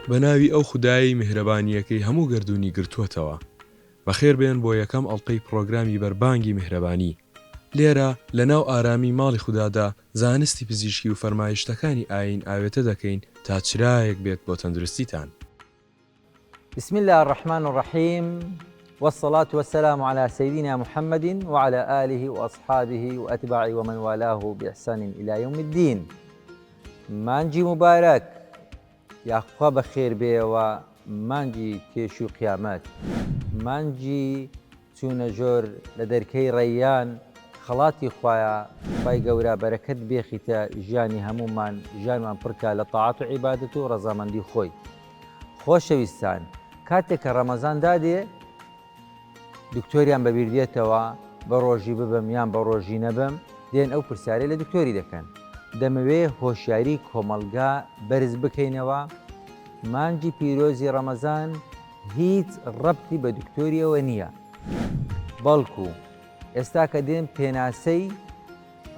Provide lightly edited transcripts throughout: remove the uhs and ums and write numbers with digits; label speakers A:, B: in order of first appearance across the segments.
A: بەناوی ئەو خودایی میهرەبانیەکەی هەموو گردوونی گرتووەتەوە. بەخێر بێن بۆ یەکەم ئەڵقەی پرۆگرامی بەربانگی میهرەبانی. لێرە لەناو ئارامی ماڵی خوددادا زانستی پزیشکی و فەرمایشتەکانی ئاین ئاوێتە دەکەین تا چرایەک بێت بۆ تەندروستیتان.
B: بسم الله الرحمن الرحيم والصلاة والسلام على سيدنا محمد وعلى آله وأصحابه وأتباعه ومن والاه بإحسان إلى يوم الدين. مانجي مبارك يا أخوة بخير بي ومانجي تيشو قيامات مانجي چونە جۆر لە دەرکەی ڕەیان خەڵاتی خوایە خی گەورە بەرەکەت بێخیتە ژیانی هەمومان ژیانمان پڕکە لە تاعات و عیبادەت و ڕەزامەندی خۆی. خۆشەویستان، کاتێک کە ڕەمەزان دادێ دکتۆریان بەبیردێتەوە بە ڕۆژی ببم یان بە ڕۆژی نەبم دێن ئەو پرسیارەی لە دکتۆری دەکەن. دەمەوێ هۆشیاری کۆمەلگا بەرز بکەینەوە. مانجی پیرۆزی ڕەمەزان هیچ ڕەبتی بە دکتۆریەوە نییە، بەڵکو ئێستا کە دێن پێناسەی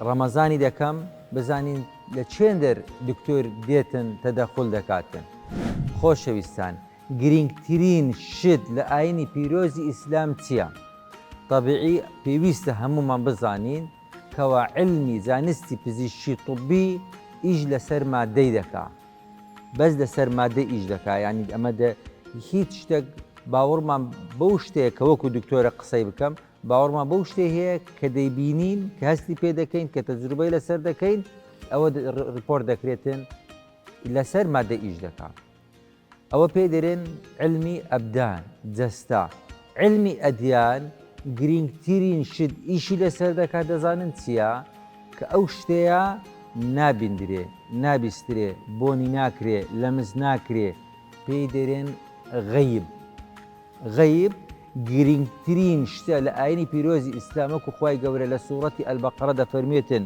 B: ڕەمەزانی دەکەم بزانین لە چێندەر دکتۆر دێتن تەدەخول دەکاتن. خۆشەویستان، گرنگترین شت لە ئاینی پیرۆزی ئیسلام چییە؟ طەبیعی پێویستە هەمومان بزانین کەوا علمی زانستی پزیشکی طبی ئیش لەسەر مادەی دەکا، بەس لەسەر مادەی ئیش دەکا، یعنی ئەمە هیچ شتێک باوەڕمان بەو شتەیە کە وەکو دکتۆرە قسەی بکەم باوەڕمان بەو شتێ هەیە کە دەیبینین کە هەستی پێ دەکەین کە تەجروبەی لەسەر دەکەین ئەوە ڕپۆرت دەکرێتن لەسەر مادە ئیش دەکات. ئەوە پێ دەرێن علمی ئەبدان جەستا. علمی ئەدیان گرنگترین شت ئیشی لەسەر دەکات دەزانن چییە؟ کە ئەو شتەیە نابیندرێ، نابیسترێ، بۆنی ناکرێ، لەمز ناکرێ، پێی دەرێن غەیب. غەیب گرنگترین شتە لە ئاینی پیرۆزی ئیسلامەکو خوای گەورە لە سوورەتی ئەلبەقەرە دەفەرمێتن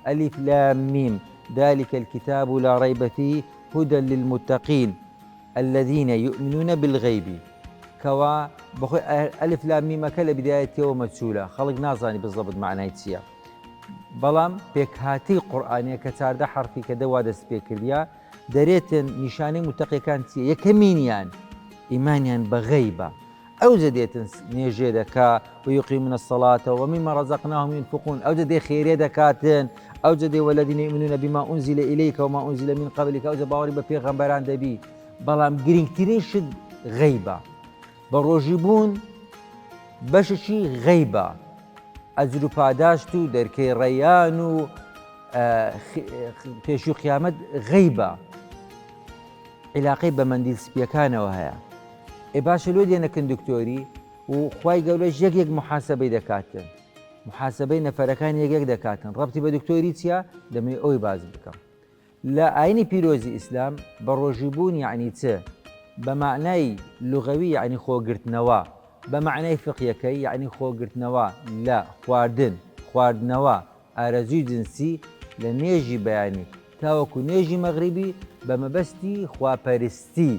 B: ئەلیف لام میم ذلك الكتاب لا ريب فيه هدى للمتقين الذين يؤمنون بالغيب. کەوا بەخۆی ئەلیف لام میمەکە لە بدایەتیەوە مەجهولە، خەڵک نازانی بزەبت معنای چییە، بەڵام پێکهاتی قورئانیە کە 14 حرفی کە دەوا دەست پێ کردیا دەرێتن نیشانەی متەقیەکان چییە؟ یەکەمینیان ئیمانیان بە غەیبە. ئەوجە دێتن نێژێ دەکا ويقيمون الصلاة ومما رزقناهم ينفقون، ئەوجە دێ خێرێ دەکاتن، ئەوجە دێ والذين يؤمنون بما أنزل إليك وما أنزل من قبلك، ئەوجە باوەڕی بە پێغەمبەران دەبی. بەڵام گرنگترین شت غەیبە. بە ڕۆژی بوون بەششی غەیبە، ئەجر و پاداشت و دەرکەی ڕەیان و پێشوو قیامەت غەیبە. عیلاقەی بە مەندیل سپیەکانەوە هەیە. باشە لۆ دێنەکەن دکتۆری و خوای گەورەش یەک محاسبەی دەکاتن، محاسبەی نەفەرەکان یەک دەکاتن. ڕەبتی بە دکتۆری چییە؟ دەمەوێت ئەوی باز بکەم. لە ئاینی پیرۆزی ئیسلام بە ڕۆژی بوون یعنی چ؟ بە معنای لوغەوی یعنی خۆگرتنەوە، بە معنای فقیەکەی یعنی خۆگرتنەوە لە خواردنەوە ئارەزوی جنسی لە نێژی بەیانی تاوەکو نێژی مەغریبی بە مەبەستی خواپەرستی.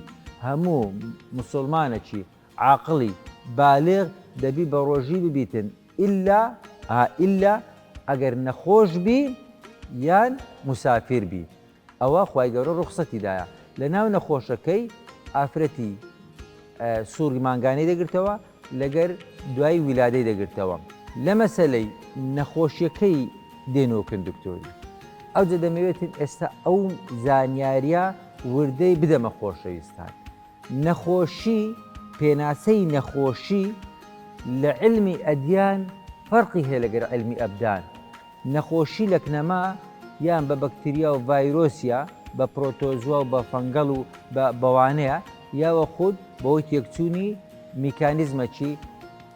B: هەموو مسلمانێکی عاقڵی بالغ دەبی بە ڕۆژی ببیتن ئیلا ئەگەر نەخۆش بی یان مسافر بی. ئەوە خوای گەورە ڕوخسەتی دایە لە ناو نەخۆشەکەی ئافرەتی سووری مانگانەی دەگرتەوە لەگەر دوای ویلادەی دەگرتەوە. لە مەسەلەی نەخۆشیەکەی دێنۆکن دکتۆری ئەوجە دەمەوێتن ئێستا ئەو زانیاریە وردەی بدەمە خۆشەویستان. نەخۆشی پێناسەی نەخۆشی لە علمی ئەدیان فەرقی هەیە لەگەر علمی ئەبدان. نەخۆشی لە کنەما یان بە بەکتریا و ڤایرۆسیە، بە پرۆتۆزوا و بە فەنگەڵ و بەوانەیە، یاوە خود بەوەی تێکچوونی میکانیزمەکی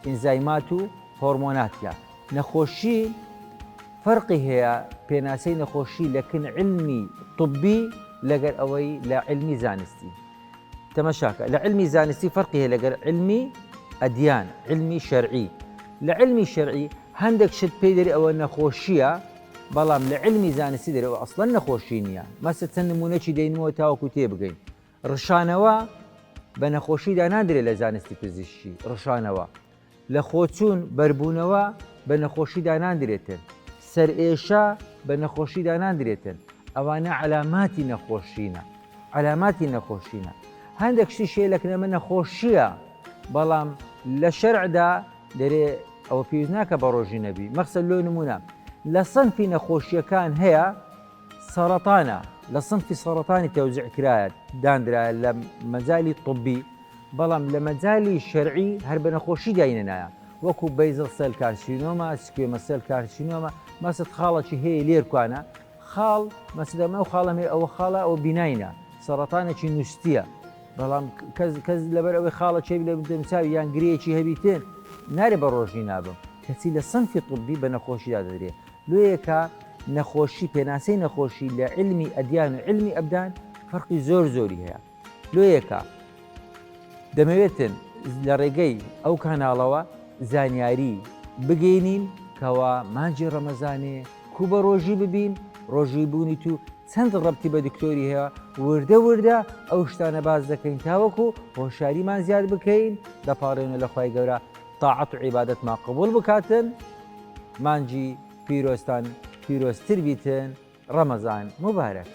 B: ئینزایمات و هۆرمۆناتە. نەخۆشی فەرقی هەیە پێناسەی نەخۆشی لەکن علمی طبی لەگەر ئەوەی لە علمی زانستی. تەمەشاکە لە علمی زانستی فەرقی هەیە لەگەر علمی ئەدیان، علمی شەرعی. لە علمی شەرعی هەندێک شت پێی دەری ئەوە نەخۆشیە، بەڵام لە علمی زانستی دەرەوە ئەسڵەن نەخۆشی نییە. مەسە چەند نمونەی دەینەوە تاوەکو تێ بگەین. ڕشانەوە بە نەخۆشیدا نادرێت لە زانستی پزیشکی. ڕشانەوە لە خۆچوون بەربوونەوە بە نەخۆشیدا نادرێتن. سەرئێشە بە نەخۆشیدا نادرێتن. ئەوانە علاماتی نەخۆشینە. هەندێک شیشەیە لەکنەمە نەخۆشیە بەڵام لە شەرعدا دەرێ ئەوە پێویست ناکە بە ڕۆژی نەبی مەخسە لۆ نمونە لە سەنفی نەخۆشیەکان هەیە سەرەتانە لە سەنفی سەرەتانی تەوزیعکرایەت دانرایە لە مەجالی طبی بەڵام لە مەجالی شەرعی هەر بە نەخۆشی داینەنایە وەکو بەیزڵ سەل کارسینۆمە سکوێمە سەل کارسینۆمە مەسەد خاڵێکی هەیە لێرکوانە خاڵ مەسەدەمە ئەو خاڵەمێ ئەوە خاڵە ئەو بیناینە سەرەتانێکی نووسیە بەڵام کەس لەبەر ئەوەی خاڵە چێ لە دەمساوی یان گرەیەکی هەبیتن نارێ بە ڕۆژی نابم کەسی لە سەنفی طبی بە نەخۆشیدا دەدرێت لێیەکە نەخۆشی پێناسەی نەخۆشی لە علمی ئەدیان و علمی ئەبدان فەرقی زۆری هەیە لێیەکە دەمەوێتن لە ڕێگەی ئەو کاناڵەوە زانیاری بگەینین کەوا مانجی ڕەمەزانێ کو بە ڕۆژی ببین ڕۆژی بوونی تو چەند ڕەبتی بە دکتۆری هەیە وردە ئەو شتانە باز دەکەین تاوەکو هۆشاریمان زیاد بکەین دەپاڕێنە لە خوای گەورە تاعەت و عیبادەتمان قبول بکاتن مانجی پیرۆستان پیرۆستتر بیتن ڕەمەزان مبارەک